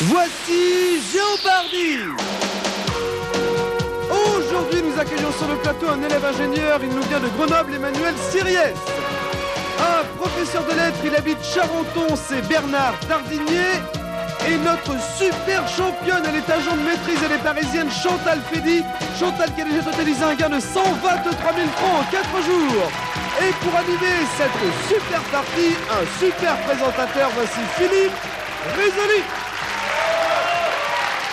Voici Géopardy. Aujourd'hui, nous accueillons sur le plateau un élève ingénieur. Il nous vient de Grenoble, Emmanuel Siriès. Un professeur de lettres, il habite Charenton, c'est Bernard Dardinier. Et notre super championne, elle est agent de maîtrise, elle est parisienne, Chantal Fédy. Chantal qui a déjà totalisé un gain de 123 000 francs en 4 jours. Et pour animer cette super partie, un super présentateur, voici Philippe Risoli.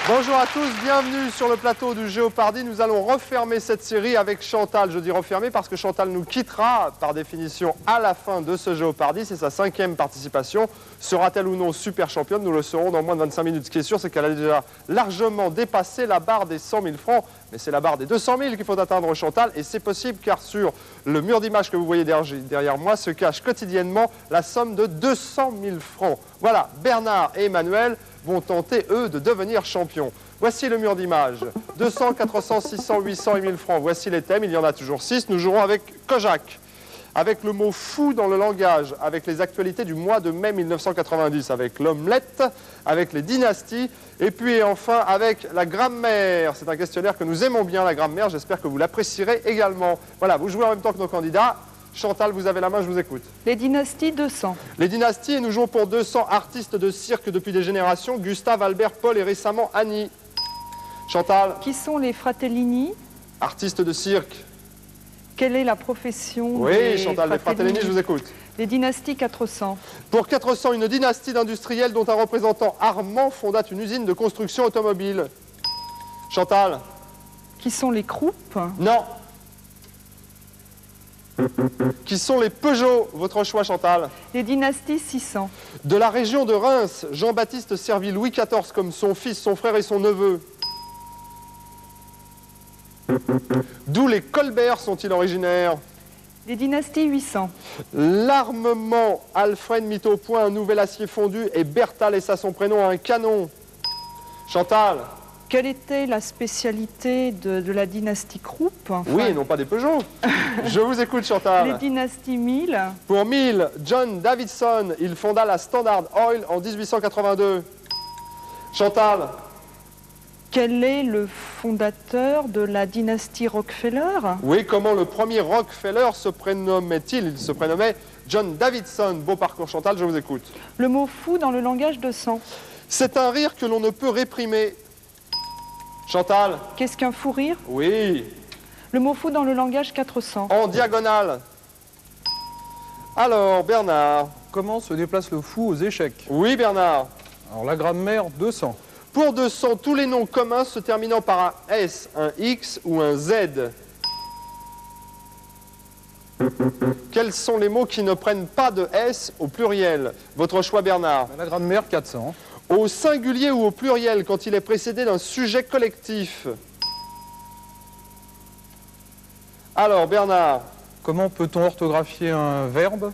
Bonjour à tous, bienvenue sur le plateau du Géopardy. Nous allons refermer cette série avec Chantal. Je dis refermer parce que Chantal nous quittera par définition à la fin de ce Géopardy. C'est sa 5e participation. Sera-t-elle ou non super championne? Nous le saurons dans moins de 25 minutes. Ce qui est sûr, c'est qu'elle a déjà largement dépassé la barre des 100 000 francs. Mais c'est la barre des 200 000 qu'il faut atteindre, Chantal. Et c'est possible car sur le mur d'image que vous voyez derrière moi se cache quotidiennement la somme de 200 000 francs. Voilà, Bernard et Emmanuel vont tenter, eux, de devenir champions. Voici le mur d'image. 200, 400, 600, 800 et 1000 francs. Voici les thèmes. Il y en a toujours 6. Nous jouerons avec Kojak, avec le mot fou dans le langage, avec les actualités du mois de mai 1990, avec l'omelette, avec les dynasties, et puis enfin avec la grammaire. C'est un questionnaire que nous aimons bien, la grammaire. J'espère que vous l'apprécierez également. Voilà, vous jouez en même temps que nos candidats. Chantal, vous avez la main, je vous écoute. Les dynasties, 200. Les dynasties, et nous jouons pour 200 artistes de cirque depuis des générations. Gustave, Albert, Paul et récemment Annie. Chantal. Qui sont les Fratellini? Artistes de cirque. Quelle est la profession Oui, Chantal, les Fratellini, je vous écoute. Les dynasties, 400. Pour 400, une dynastie d'industriels dont un représentant Armand fonda une usine de construction automobile. Chantal. Qui sont les Croupes? Non. Qui sont les Peugeot? Votre choix, Chantal. Les dynasties, 600. De la région de Reims, Jean-Baptiste servit Louis XIV comme son fils, son frère et son neveu. D'où les Colbert sont-ils originaires? Les dynasties, 800. L'armement, Alfred mit au point un nouvel acier fondu et Bertha laissa son prénom à un canon. Chantal. Quelle était la spécialité de la dynastie Krupp? Oui, non pas des Peugeot. Je vous écoute, Chantal. Les dynasties 1000. Pour 1000, John Davidson, il fonda la Standard Oil en 1882. Chantal. Quel est le fondateur de la dynastie Rockefeller? Oui, comment le premier Rockefeller se prénommait-il? Il se prénommait John Davidson. Beau parcours, Chantal, je vous écoute. Le mot fou dans le langage 200. C'est un rire que l'on ne peut réprimer. Chantal. Qu'est-ce qu'un fou rire? Oui. Le mot fou dans le langage 400. En diagonale. Alors, Bernard. Comment se déplace le fou aux échecs? Oui, Bernard. Alors la grammaire, 200. Pour 200, tous les noms communs se terminant par un S, un X ou un Z. Quels sont les mots qui ne prennent pas de S au pluriel? Votre choix, Bernard. La grammaire, 400. Au singulier ou au pluriel quand il est précédé d'un sujet collectif. Alors, Bernard. Comment peut-on orthographier un verbe?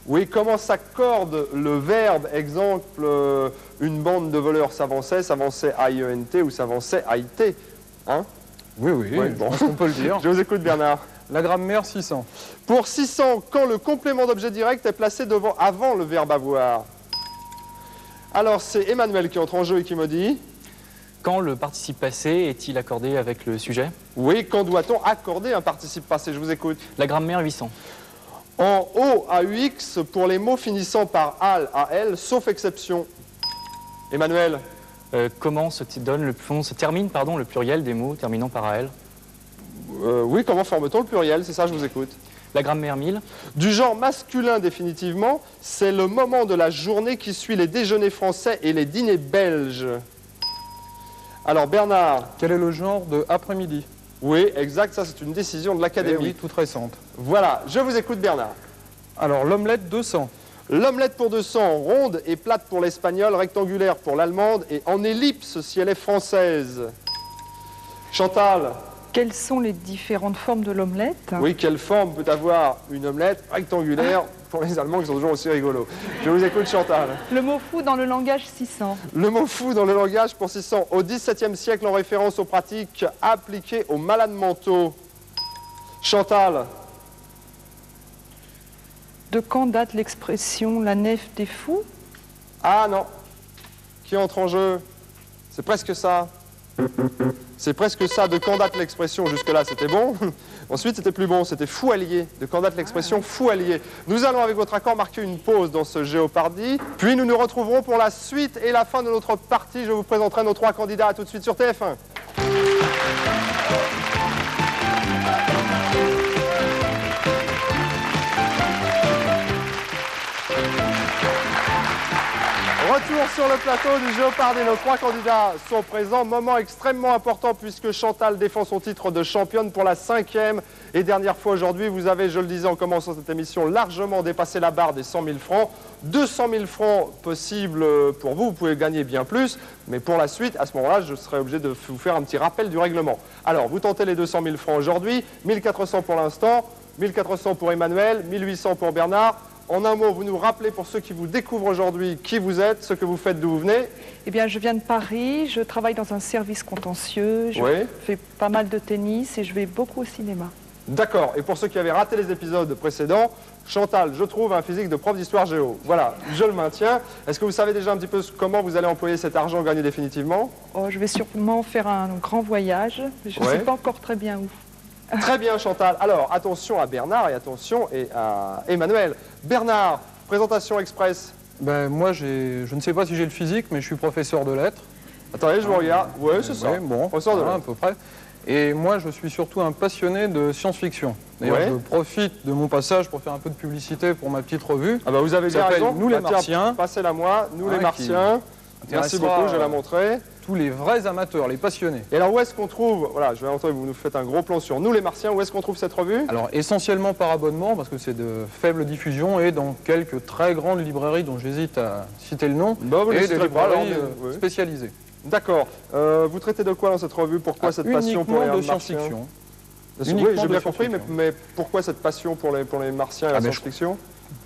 Oui, comment s'accorde le verbe? Exemple, une bande de voleurs s'avançait A-I-E-N-T ou s'avançait A-I-T. Hein? Oui, Oui, bon. je pense qu'on peut le dire. Je vous écoute, Bernard. La grammaire, 600. Pour 600, quand le complément d'objet direct est placé avant le verbe avoir. Alors, c'est Emmanuel qui entre en jeu et qui me dit... Quand le participe passé est-il accordé avec le sujet? Oui, quand doit-on accorder un participe passé? Je vous écoute. La grammaire, 800. En O, AUX, pour les mots finissant par AL, AL, sauf exception. Emmanuel. Comment se termine le pluriel des mots terminant par AL? Oui, comment forme-t-on le pluriel? C'est ça, je vous écoute. La grammaire 1000. Du genre masculin définitivement, c'est le moment de la journée qui suit les déjeuners français et les dîners belges. Alors Bernard. Quel est le genre de après-midi? Oui, exact, ça c'est une décision de l'Académie. Oui, toute récente. Voilà, je vous écoute Bernard. Alors l'omelette, 200. L'omelette pour 200, ronde et plate pour l'espagnol, rectangulaire pour l'allemande et en ellipse si elle est française. Chantal. Quelles sont les différentes formes de l'omelette? Oui, quelle forme peut avoir une omelette rectangulaire pour les Allemands qui sont toujours aussi rigolos? Je vous écoute, Chantal. Le mot fou dans le langage 600. Le mot fou dans le langage pour 600, au XVIIe siècle en référence aux pratiques appliquées aux malades mentaux. Chantal. De quand date l'expression la nef des fous? Ah non. Qui entre en jeu? C'est presque ça. C'est presque ça. De quand date l'expression? Jusque-là, c'était bon. Ensuite, c'était plus bon. C'était fou allié. De quand date l'expression fou allié? Nous allons, avec votre accord, marquer une pause dans ce Géopardy. Puis nous nous retrouverons pour la suite et la fin de notre partie. Je vous présenterai nos 3 candidats. À tout de suite sur TF1. Retour sur le plateau du Géopardy. Nos 3 candidats sont présents. Moment extrêmement important puisque Chantal défend son titre de championne pour la 5e et dernière fois aujourd'hui. Vous avez, je le disais en commençant cette émission, largement dépassé la barre des 100 000 francs. 200 000 francs possibles pour vous. Vous pouvez gagner bien plus. Mais pour la suite, à ce moment-là, je serai obligé de vous faire un petit rappel du règlement. Alors, vous tentez les 200 000 francs aujourd'hui. 1400 pour l'instant. 1400 pour Emmanuel. 1800 pour Bernard. En un mot, vous nous rappelez pour ceux qui vous découvrent aujourd'hui qui vous êtes, ce que vous faites, d'où vous venez? Eh bien, je viens de Paris, je travaille dans un service contentieux, je Oui. fais pas mal de tennis et je vais beaucoup au cinéma. D'accord. Et pour ceux qui avaient raté les épisodes précédents, Chantal, je trouve, un physique de prof d'histoire géo. Voilà, je le maintiens. Est-ce que vous savez déjà un petit peu comment vous allez employer cet argent gagné définitivement? Oh, je vais sûrement faire un grand voyage, mais je ne Ouais. sais pas encore très bien où. Très bien, Chantal. Alors, attention à Bernard et attention à Emmanuel. Bernard, présentation express. Ben, moi, je ne sais pas si j'ai le physique, mais je suis professeur de lettres. Attendez, je vous regarde. Oui, c'est ça. Ouais, bon, Professeur de voilà, à lettres. peu près. Et moi, je suis surtout un passionné de science-fiction. D'ailleurs, Ouais. je profite de mon passage pour faire un peu de publicité pour ma petite revue. Ah bah vous avez Ça bien s'appelle raison. Nous les Bah, tiens, Martiens. passez-la moi. Nous les Qui Martiens. Merci intéressera, beaucoup, je vais la montrer. Tous les vrais amateurs, les passionnés. Et alors, où est-ce qu'on trouve... Voilà, je vais entendre, vous nous faites un gros plan sur Nous les Martiens. Où est-ce qu'on trouve cette revue? Alors, essentiellement par abonnement, parce que c'est de faible diffusion, et dans quelques très grandes librairies dont j'hésite à citer le nom, Bah, vous ne et des citerez pas, alors, librairies mais- oui. spécialisées. D'accord. Vous traitez de quoi dans cette revue? Pourquoi cette passion pour les Uniquement de Martiens? science-fiction. Oui, Uniquement j'ai de bien compris, science-fiction. mais pourquoi cette passion pour les Martiens et la Ah, mais science-fiction?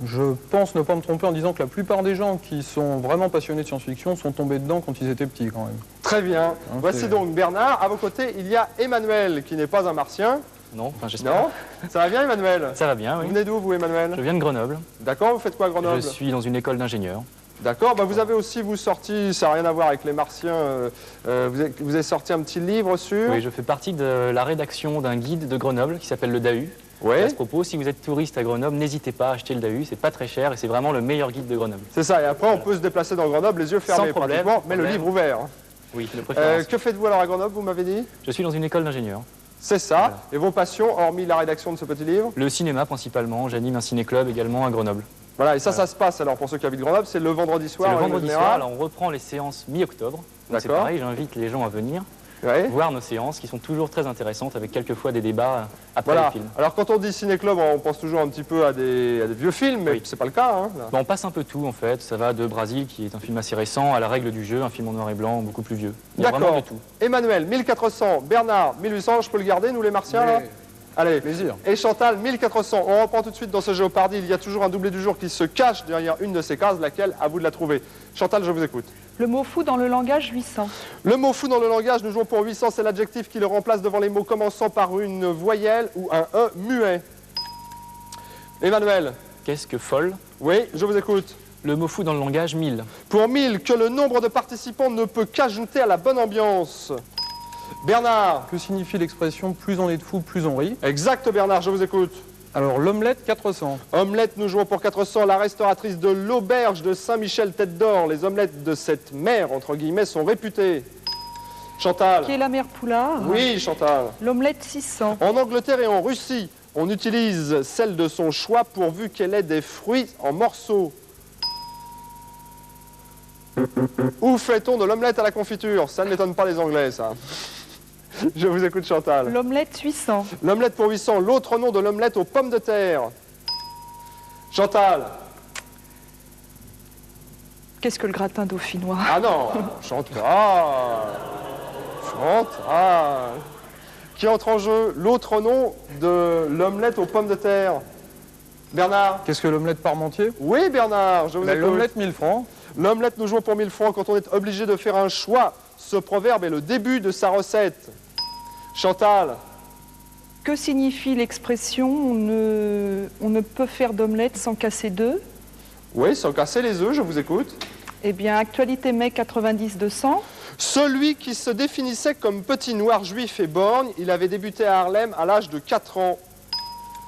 Je pense ne pas me tromper en disant que la plupart des gens qui sont vraiment passionnés de science-fiction sont tombés dedans quand ils étaient petits quand même. Très bien. Voici c'est- donc Bernard. À vos côtés, il y a Emmanuel, qui n'est pas un Martien. Non, enfin j'espère. Non? Ça va bien, Emmanuel? Ça va bien, Vous oui. venez d'où, vous, Emmanuel? Je viens de Grenoble. D'accord, vous faites quoi à Grenoble? Je suis dans une école d'ingénieurs. D'accord, bah vous avez aussi, vous, sorti, ça n'a rien à voir avec les Martiens, vous avez sorti un petit livre sur... Oui, je fais partie de la rédaction d'un guide de Grenoble qui s'appelle le DAU. Oui, À ce propos, si vous êtes touriste à Grenoble, n'hésitez pas à acheter le DAU, c'est pas très cher et c'est vraiment le meilleur guide de Grenoble. c'est ça. Et après, on peut se déplacer dans Grenoble, les yeux fermés, Sans problème, pratiquement, mais le problème. livre ouvert. Oui, de préférence. Que faites-vous alors à Grenoble, vous m'avez dit? Je suis dans une école d'ingénieurs. C'est ça. Voilà. Et vos passions, hormis la rédaction de ce petit livre? Le cinéma principalement, j'anime un ciné-club également à Grenoble. Voilà, et ça se passe alors pour ceux qui habitent Grenoble, c'est le vendredi soir. C'est le en vendredi général. soir, là on reprend les séances mi-octobre. Donc c'est D'accord. pareil, j'invite les gens à venir Ouais. voir nos séances qui sont toujours très intéressantes avec quelquefois des débats après Voilà. les films. Alors quand on dit ciné-club, on pense toujours un petit peu à des vieux films, mais Oui. c'est pas le cas. Hein, là. Bon, on passe un peu tout en fait, ça va de Brésil qui est un film assez récent à La règle du jeu, un film en noir et blanc beaucoup plus vieux. Il y a vraiment D'accord. de tout. Emmanuel, 1400, Bernard, 1800, je peux le garder, nous les Martiens là? Mais- Allez. Plaisir. Et Chantal, 1400. On reprend tout de suite dans ce Géopardy. Il y a toujours un doublé du jour qui se cache derrière une de ces cases, laquelle, à vous de la trouver. Chantal, je vous écoute. Le mot fou dans le langage 800. Le mot fou dans le langage, nous jouons pour 800, c'est l'adjectif qui le remplace devant les mots commençant par une voyelle ou un E muet. Emmanuel, Qu'est-ce que folle? oui, je vous écoute. Le mot fou dans le langage 1000. Pour 1000, que le nombre de participants ne peut qu'ajouter à la bonne ambiance. Bernard, Que signifie l'expression plus on est de fous, plus on rit? exact Bernard, je vous écoute. Alors, l'omelette 400. Omelette, nous jouons pour 400, la restauratrice de l'auberge de Saint-Michel Tête d'Or. Les omelettes de cette mère, entre guillemets, sont réputées. Chantal. Qui est la mère Poulard? Oui, Chantal. L'omelette 600. En Angleterre et en Russie, on utilise celle de son choix pourvu qu'elle ait des fruits en morceaux. Où fait-on de l'omelette à la confiture? Ça ne m'étonne pas les Anglais, ça. Je vous écoute, Chantal. L'omelette 800. L'omelette pour 800, l'autre nom de l'omelette aux pommes de terre. Chantal. Qu'est-ce que le gratin dauphinois? Ah non, Chantal. Chantal. Qui entre en jeu? L'autre nom de l'omelette aux pommes de terre. Bernard. Qu'est-ce que l'omelette parmentier? Oui, Bernard, je vous Ben, écoute. l'omelette 1000 francs. L'omelette, nous jouons pour 1000 francs quand on est obligé de faire un choix. Ce proverbe est le début de sa recette. Chantal. Que signifie l'expression on ne peut faire d'omelette sans casser d'œufs? Oui, sans casser les œufs, je vous écoute. Eh bien, actualité mai 90-200. Celui qui se définissait comme petit noir juif et borgne, il avait débuté à Harlem à l'âge de 4 ans.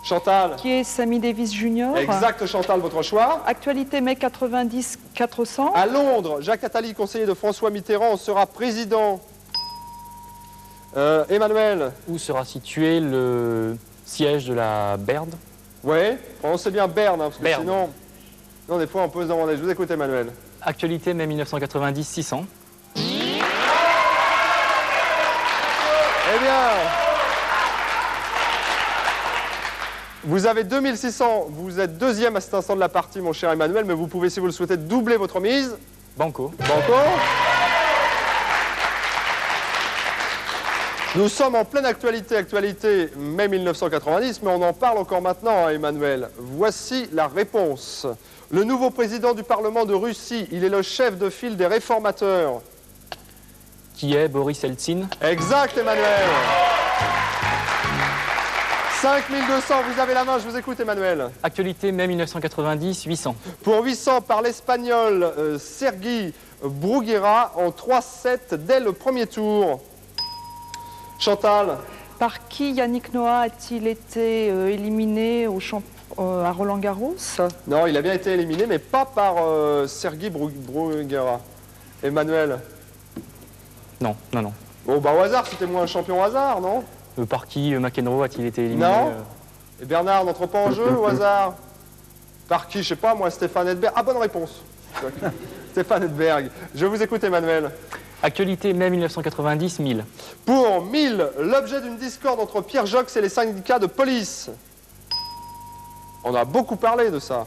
Chantal. Qui est Sammy Davis Jr. Exact, Chantal, votre choix. Actualité mai 90-400. À Londres, Jacques Attali, conseiller de François Mitterrand, sera président. Emmanuel. Où sera situé le siège de la BERD? Oui, prononcez bien Berne, hein, parce que Berne. sinon, non, des fois on peut se demander. Je vous écoute, Emmanuel. Actualité mai 1990-600. Eh bien, vous avez 2600, vous êtes deuxième à cet instant de la partie, mon cher Emmanuel, mais vous pouvez, si vous le souhaitez, doubler votre mise. Banco. Banco. Nous sommes en pleine actualité mai 1990, mais on en parle encore maintenant, hein, Emmanuel. Voici la réponse. Le nouveau président du Parlement de Russie, il est le chef de file des réformateurs. Qui est Boris Eltsine. Exact, Emmanuel. 5200, vous avez la main, je vous écoute, Emmanuel. Actualité mai 1990-800. Pour 800, par l'Espagnol Sergi Bruguera en 3-7 dès le premier tour. Chantal. Par qui Yannick Noah a-t-il été éliminé à Roland-Garros? Non, il a bien été éliminé, mais pas par Sergi Bruguera. Emmanuel. Non. Bon, bah au hasard, c'était moins un champion au hasard, non? Par qui McEnroe a-t-il été éliminé? Non. Et Bernard n'entre pas en jeu au hasard? Par qui, je sais pas, moi, Stéphane Edberg. Ah, bonne réponse. Stéphane Edberg. Je vous écoute, Emmanuel. Actualité mai 1990-1000. Pour 1000, l'objet d'une discorde entre Pierre Jox et les syndicats de police. On a beaucoup parlé de ça.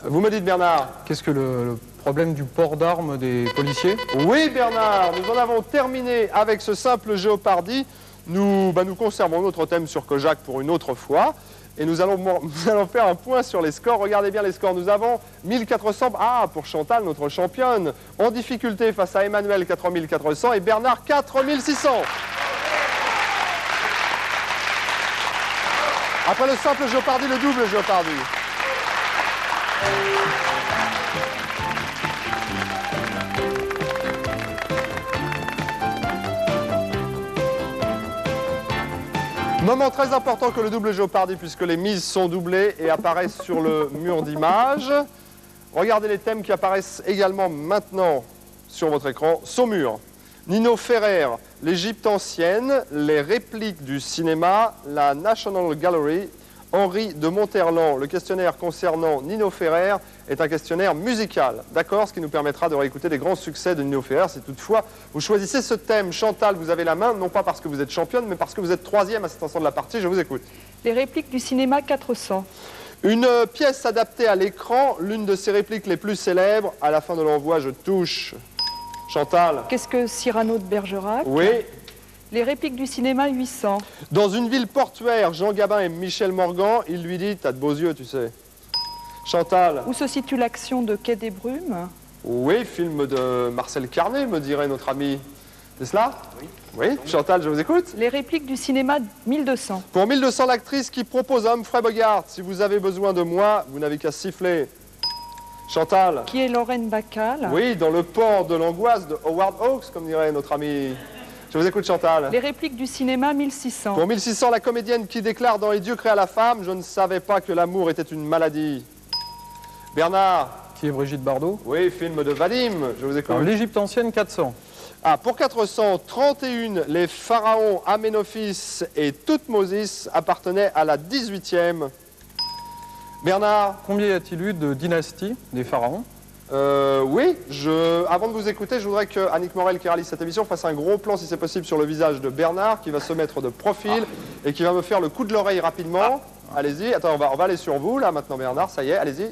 Vous me dites, Bernard? Qu'est-ce que le problème du port d'armes des policiers? Oui, Bernard, nous en avons terminé avec ce simple Jeopardy. Nous conservons notre thème sur Kojak pour une autre fois. Et nous allons faire un point sur les scores. Regardez bien les scores. Nous avons 1400. Ah, pour Chantal, notre championne. En difficulté face à Emmanuel, 4400. Et Bernard, 4600. Après le simple Jeopardy, le double Jeopardy. Moment très important que le double Jeopardy, puisque les mises sont doublées et apparaissent sur le mur d'image. Regardez les thèmes qui apparaissent également maintenant sur votre écran. Saumur, Nino Ferrer, l'Égypte ancienne, les répliques du cinéma, la National Gallery, Henri de Monterland. Le questionnaire concernant Nino Ferrer est un questionnaire musical, d'accord, ce qui nous permettra de réécouter les grands succès de Nino Ferrer si toutefois vous choisissez ce thème. Chantal, vous avez la main, non pas parce que vous êtes championne, mais parce que vous êtes troisième à cet instant de la partie. Je vous écoute. Les répliques du cinéma 400. Une pièce adaptée à l'écran, l'une de ses répliques les plus célèbres. À la fin de l'envoi, je touche. Chantal. Qu'est-ce que Cyrano de Bergerac? Oui. Les répliques du cinéma 800. Dans une ville portuaire, Jean Gabin et Michel Morgan, il lui dit « T'as de beaux yeux, tu sais ». Chantal. Où se situe l'action de Quai des Brumes? Oui, film de Marcel Carnet, me dirait notre ami. C'est cela? Oui. Oui, Chantal, je vous écoute. Les répliques du cinéma 1200. Pour 1200, l'actrice qui propose à Humphrey Bogart, si vous avez besoin de moi, vous n'avez qu'à siffler. Chantal. Qui est Lorraine Bacal? Oui, dans le port de l'angoisse de Howard Hawks, comme dirait notre ami. Je vous écoute, Chantal. Les répliques du cinéma 1600. Pour 1600, la comédienne qui déclare dans Et Dieu créa la femme, je ne savais pas que l'amour était une maladie. Bernard. Qui est Brigitte Bardot? Oui, film de Vadim, je vous écoute. L'Égypte ancienne, 400. Ah, pour 431, les pharaons Aménophis et Toutmosis appartenaient à la 18e. Bernard. Combien y a-t-il eu de dynasties des pharaons? Oui, avant de vous écouter, je voudrais que Annick Morel, qui réalise cette émission, fasse un gros plan, si c'est possible, sur le visage de Bernard, qui va se mettre de profil et qui va me faire le coup de l'oreille rapidement. Allez-y, attends, on va aller sur vous, là, maintenant, Bernard, ça y est, allez-y.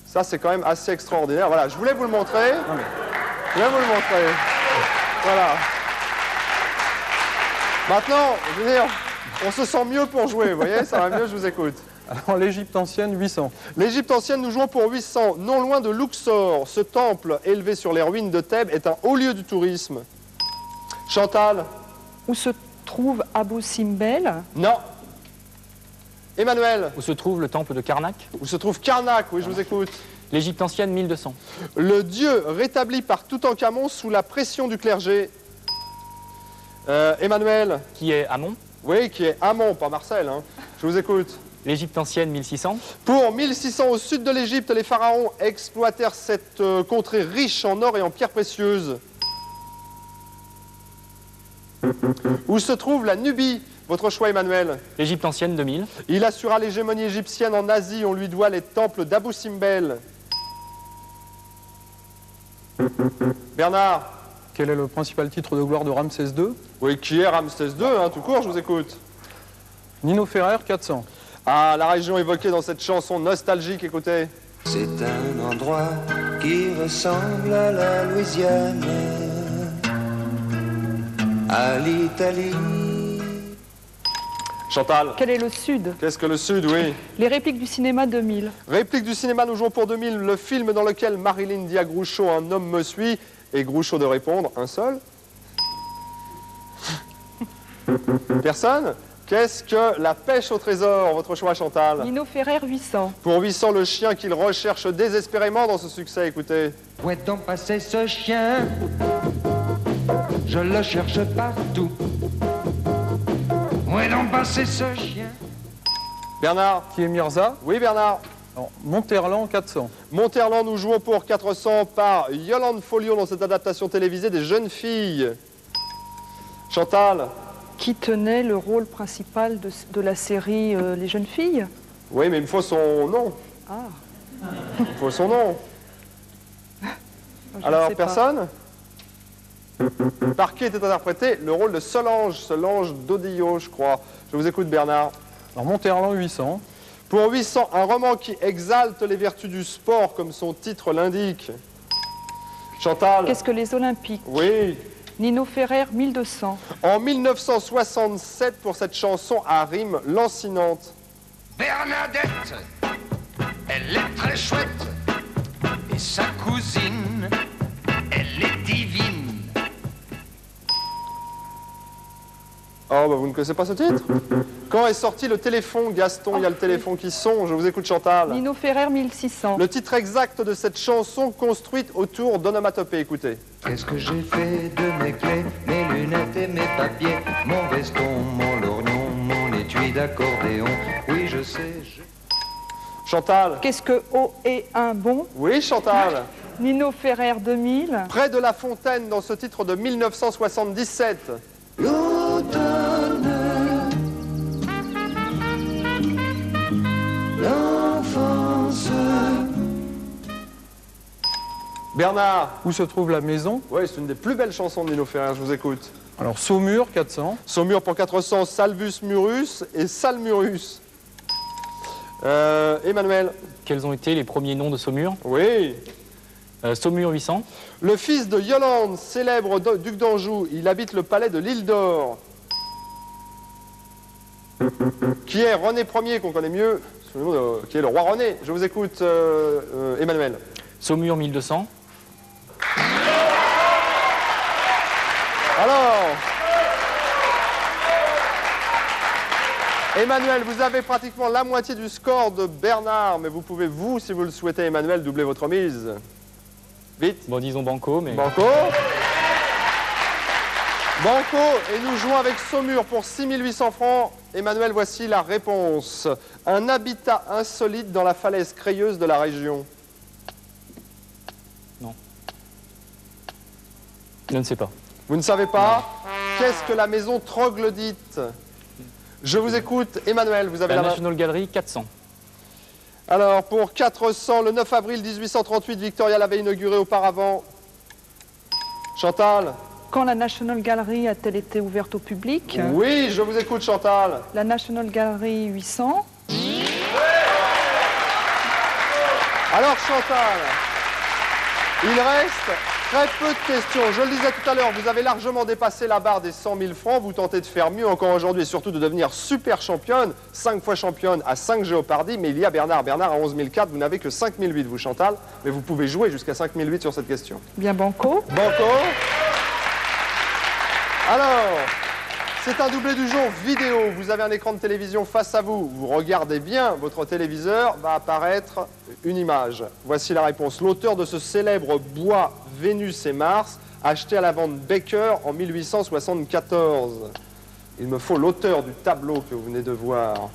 Ça, c'est quand même assez extraordinaire. Voilà, je voulais vous le montrer. Je voulais vous le montrer. Voilà. Maintenant, je veux dire, on se sent mieux pour jouer, vous voyez, ça va mieux, je vous écoute. Alors, l'Égypte ancienne, 800. L'Égypte ancienne, nous jouons pour 800. Non loin de Luxor, ce temple élevé sur les ruines de Thèbes est un haut lieu du tourisme. Chantal. Où se trouve Abou Simbel? Non. Emmanuel, Où se trouve le temple de Karnak? où se trouve Karnak? Oui, je vous écoute. L'Égypte ancienne, 1200. Le dieu rétabli par Toutankhamon sous la pression du clergé. Emmanuel, Qui est Amon? oui, qui est Amon, pas Marcel, hein. Je vous écoute. L'Égypte ancienne, 1600. Pour 1600, au sud de l'Égypte, les pharaons exploitèrent cette contrée riche en or et en pierres précieuses. Où se trouve la Nubie? Votre choix, Emmanuel. L'Égypte ancienne, 2000. Il assura l'hégémonie égyptienne en Asie. On lui doit les temples d'Abou Simbel. Bernard. Quel est le principal titre de gloire de Ramsès II? Oui, qui est Ramsès II, hein, tout court, je vous écoute. Nino Ferrer, 400. Ah, la région évoquée dans cette chanson nostalgique, écoutez. C'est un endroit qui ressemble à la Louisiane, à l'Italie. Chantal. Quel est le Sud? Qu'est-ce que le Sud, oui. Les répliques du cinéma 2000. Réplique du cinéma, nous jouons pour 2000, le film dans lequel Marilyn dit à Groucho, un homme me suit, et Groucho de répondre, un seul. Personne? Qu'est-ce que la pêche au trésor? Votre choix, Chantal. Nino Ferrer, 800. Pour 800, le chien qu'il recherche désespérément dans ce succès, écoutez. Où est donc passé ce chien? Je le cherche partout. Où est donc passé ce chien? Bernard. Qui est Mirza? Oui, Bernard. Alors, Monterland, 400. Monterland, nous jouons pour 400 par Yolande Folliot dans cette adaptation télévisée des jeunes filles. Chantal. Qui tenait le rôle principal de la série Les Jeunes Filles? Oui, mais il me faut son nom. Ah, Il me faut son nom. je ne Alors, sais pas. personne? Par qui était interprété le rôle de Solange d'Odillo, je crois. Je vous écoute, Bernard. Alors, Monterland, 800. Pour 800, un roman qui exalte les vertus du sport, comme son titre l'indique. Chantal. Qu'est-ce que les Olympiques? Oui. Nino Ferrer, 1200. En 1967, pour cette chanson à rime lancinante. Bernadette, elle est très chouette. Et sa cousine, elle est divine. Oh, bah vous ne connaissez pas ce titre? Quand est sorti le téléphone, Gaston? Il y a le téléphone qui sonne. Je vous écoute, Chantal. Nino Ferrer, 1600. Le titre exact de cette chanson construite autour d'onomatopée, écoutez. Qu'est-ce que j'ai fait de mes clés, mes lunettes et mes papiers, mon veston, mon lorgnon, mon étui d'accordéon? Oui, je sais, Chantal. Qu'est-ce que O et un bon? Oui, Chantal. Nino Ferrer, 2000. Près de la fontaine dans ce titre de 1977. l'automne, l'enfance. Bernard. Où se trouve la maison? Oui, c'est une des plus belles chansons de Nino Ferrer, je vous écoute. Alors, Saumur, 400. Saumur pour 400, Salvus Murus et Salmurus. Emmanuel. Quels ont été les premiers noms de Saumur? Oui. Saumur, 800. Le fils de Yolande, célèbre duc d'Anjou, il habite le palais de l'Île d'Or. Qui est René Ier, qu'on connaît mieux, sous le nom qui est le roi René. Je vous écoute, Emmanuel. Saumur, 1200. Alors, Emmanuel, vous avez pratiquement la moitié du score de Bernard, mais vous pouvez, vous, si vous le souhaitez, Emmanuel, doubler votre mise. Vite. Bon, disons Banco, mais... Banco. Banco, et nous jouons avec Saumur pour 6800 francs. Emmanuel, voici la réponse. Un habitat insolite dans la falaise crayeuse de la région. Je ne sais pas. Vous ne savez pas? Qu'est-ce que la maison troglodyte? Je vous écoute, Emmanuel, vous avez La la main. National Gallery, 400. Alors, pour 400, le 9 avril 1838, Victoria l'avait inauguré auparavant. Chantal? Quand la National Gallery a-t-elle été ouverte au public? Oui, je vous écoute, Chantal. La National Gallery, 800. Alors, Chantal, il reste très peu de questions. Je le disais tout à l'heure, vous avez largement dépassé la barre des 100 000 francs. Vous tentez de faire mieux encore aujourd'hui et surtout de devenir super championne, 5 fois championne à 5 Géopardies. Mais il y a Bernard. Bernard à 11 004. Vous n'avez que 5 008, vous, Chantal. Mais vous pouvez jouer jusqu'à 5 008 sur cette question. Bien Banco. Banco. Alors, c'est un doublé du jour vidéo. Vous avez un écran de télévision face à vous. Vous regardez bien votre téléviseur, va apparaître une image. Voici la réponse. L'auteur de ce célèbre bois Vénus et Mars, acheté à la vente Baker en 1874. Il me faut l'auteur du tableau que vous venez de voir.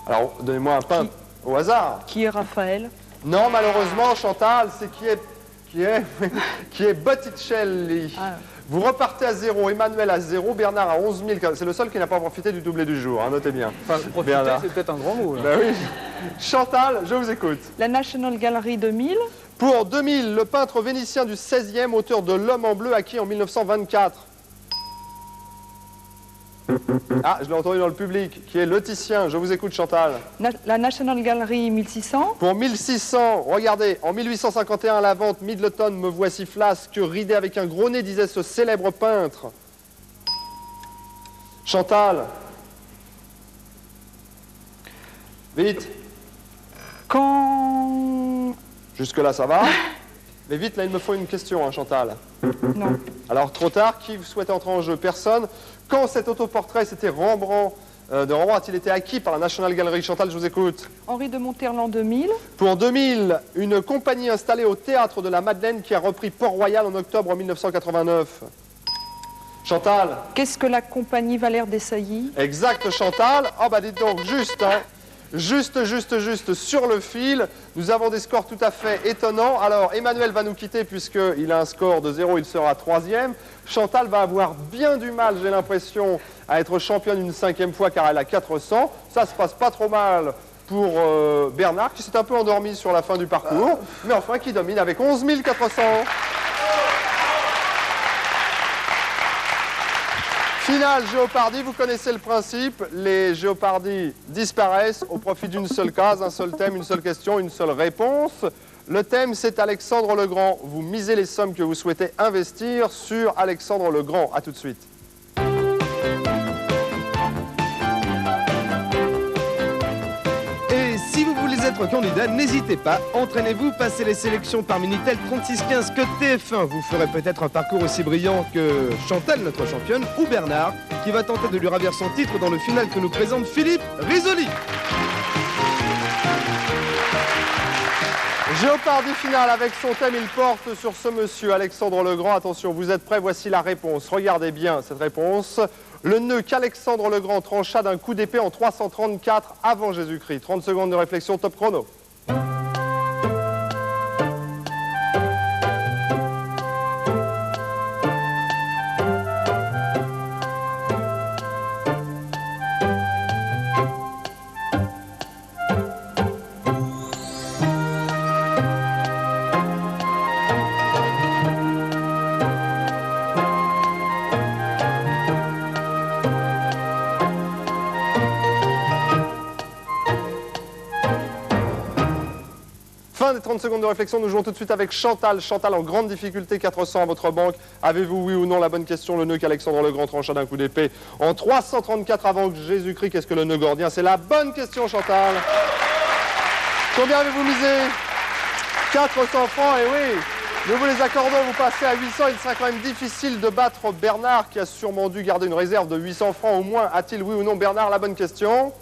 Alors, donnez-moi un peintre au hasard. Qui est Raphaël? Non, malheureusement, Chantal, c'est qui est Botticelli. Ah. Vous repartez à 0, Emmanuel à 0, Bernard à 11 000. C'est le seul qui n'a pas profité du doublé du jour, hein, notez bien. Enfin, profiter, Bernard. c'est peut-être un grand mot. Là. Ben oui. Chantal, je vous écoute. La National Gallery 2000. Pour 2000, le peintre vénitien du 16e, auteur de L'Homme en bleu, acquis en 1924. Ah, je l'ai entendu dans le public, qui est Le Titien. Je vous écoute, Chantal. La National Gallery 1600. Pour 1600, regardez, en 1851 à la vente, Middleton, me voici flasque, ridé avec un gros nez, disait ce célèbre peintre. Chantal. Vite. Quand... Jusque-là, ça va. Mais vite, là, il me faut une question, hein, Chantal. Non. Alors, trop tard, qui souhaite entrer en jeu? Personne. Quand cet autoportrait, c'était Rembrandt, de Rembrandt, a-t-il été acquis par la National Gallery? Chantal, je vous écoute. Henri de Monterland 2000. Pour 2000, une compagnie installée au Théâtre de la Madeleine qui a repris Port-Royal en octobre 1989. Chantal. Qu'est-ce que la compagnie Valère Desailly? Exact, Chantal. Ah bah dites donc, juste, hein. Juste sur le fil. Nous avons des scores tout à fait étonnants. Alors, Emmanuel va nous quitter puisqu'il a un score de 0, il sera 3e. Chantal va avoir bien du mal, j'ai l'impression, à être championne une 5e fois car elle a 400. Ça se passe pas trop mal pour Bernard qui s'est un peu endormi sur la fin du parcours, mais enfin qui domine avec 11 400. Finale Géopardy, vous connaissez le principe, les Géopardys disparaissent au profit d'une seule case, un seul thème, une seule question, une seule réponse. Le thème, c'est Alexandre le Grand. Vous misez les sommes que vous souhaitez investir sur Alexandre le Grand. A tout de suite. Et si vous voulez être candidat, n'hésitez pas, entraînez-vous, passez les sélections par Minitel 3615 que TF1. Vous ferez peut-être un parcours aussi brillant que Chantal, notre championne, ou Bernard, qui va tenter de lui ravir son titre dans le final que nous présente Philippe Risoli. Géopardy finale avec son thème, il porte sur ce monsieur Alexandre le Grand. Attention, vous êtes prêts, voici la réponse. Regardez bien cette réponse. Le nœud qu'Alexandre le Grand trancha d'un coup d'épée en 334 avant Jésus-Christ. 30 secondes de réflexion, top chrono. Fin des 30 secondes de réflexion, nous jouons tout de suite avec Chantal. Chantal en grande difficulté, 400 à votre banque. Avez-vous oui ou non la bonne question? Le nœud qu'Alexandre le Grand trancha d'un coup d'épée en 334 avant Jésus-Christ. Qu'est-ce que le nœud gordien? C'est la bonne question, Chantal. Combien avez-vous misé? 400 francs, et oui. Nous vous les accordons, vous passez à 800. Il sera quand même difficile de battre Bernard qui a sûrement dû garder une réserve de 800 francs au moins. A-t-il oui ou non, Bernard, la bonne question?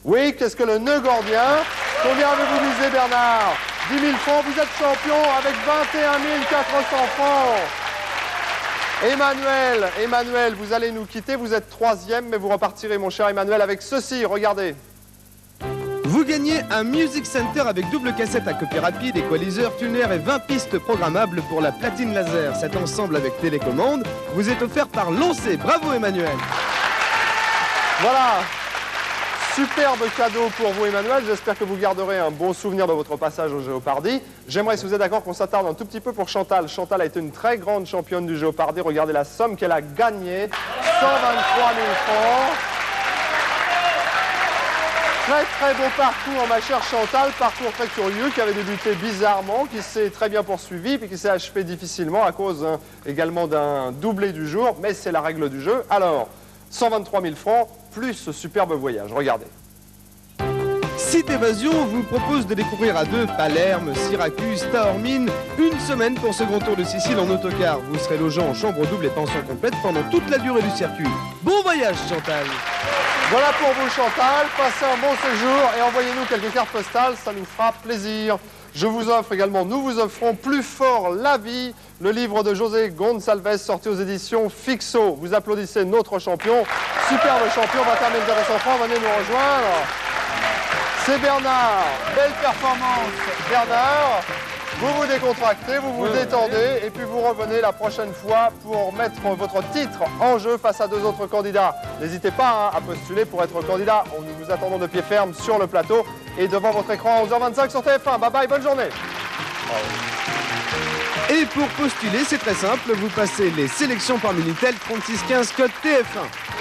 Oui, qu'est-ce que le nœud gordien? Combien avez-vous misé, Bernard? 10 000 francs, vous êtes champion avec 21 400 francs. Emmanuel, vous allez nous quitter, vous êtes 3e, mais vous repartirez, mon cher Emmanuel, avec ceci, regardez. Vous gagnez un Music Center avec double cassette à copie rapide, équaliseur, tuner et 20 pistes programmables pour la platine laser. Cet ensemble avec télécommande vous est offert par Lancé. Bravo, Emmanuel. Voilà. Superbe cadeau pour vous, Emmanuel. J'espère que vous garderez un bon souvenir de votre passage au Géopardy. J'aimerais, si vous êtes d'accord, qu'on s'attarde un tout petit peu pour Chantal. Chantal a été une très grande championne du Géopardy. Regardez la somme qu'elle a gagnée. 123 000 francs. Très beau parcours, ma chère Chantal. Parcours très curieux qui avait débuté bizarrement, qui s'est très bien poursuivi, puis qui s'est achevé difficilement à cause également d'un doublé du jour. Mais c'est la règle du jeu. Alors, 123 000 francs. Plus ce superbe voyage. Regardez. 6 Elite Évasion vous propose de découvrir à deux Palerme, Syracuse, Taormine, une semaine pour ce grand tour de Sicile en autocar. Vous serez logé en chambre double et pension complète pendant toute la durée du circuit. Bon voyage Chantal. Voilà pour vous Chantal, passez un bon séjour et envoyez-nous quelques cartes postales, ça nous fera plaisir. Je vous offre également, nous vous offrons Plus fort la vie, le livre de José Gonçalves sorti aux éditions Fixo. Vous applaudissez notre champion, superbe champion, va terminer de 100 francs, venez nous rejoindre. C'est Bernard, belle performance Bernard. Vous vous décontractez, vous vous détendez et puis vous revenez la prochaine fois pour mettre votre titre en jeu face à deux autres candidats. N'hésitez pas à postuler pour être candidat. Nous vous attendons de pied ferme sur le plateau et devant votre écran à 11h25 sur TF1. Bye bye, bonne journée. Et pour postuler, c'est très simple, vous passez les sélections par Minitel 3615 code TF1.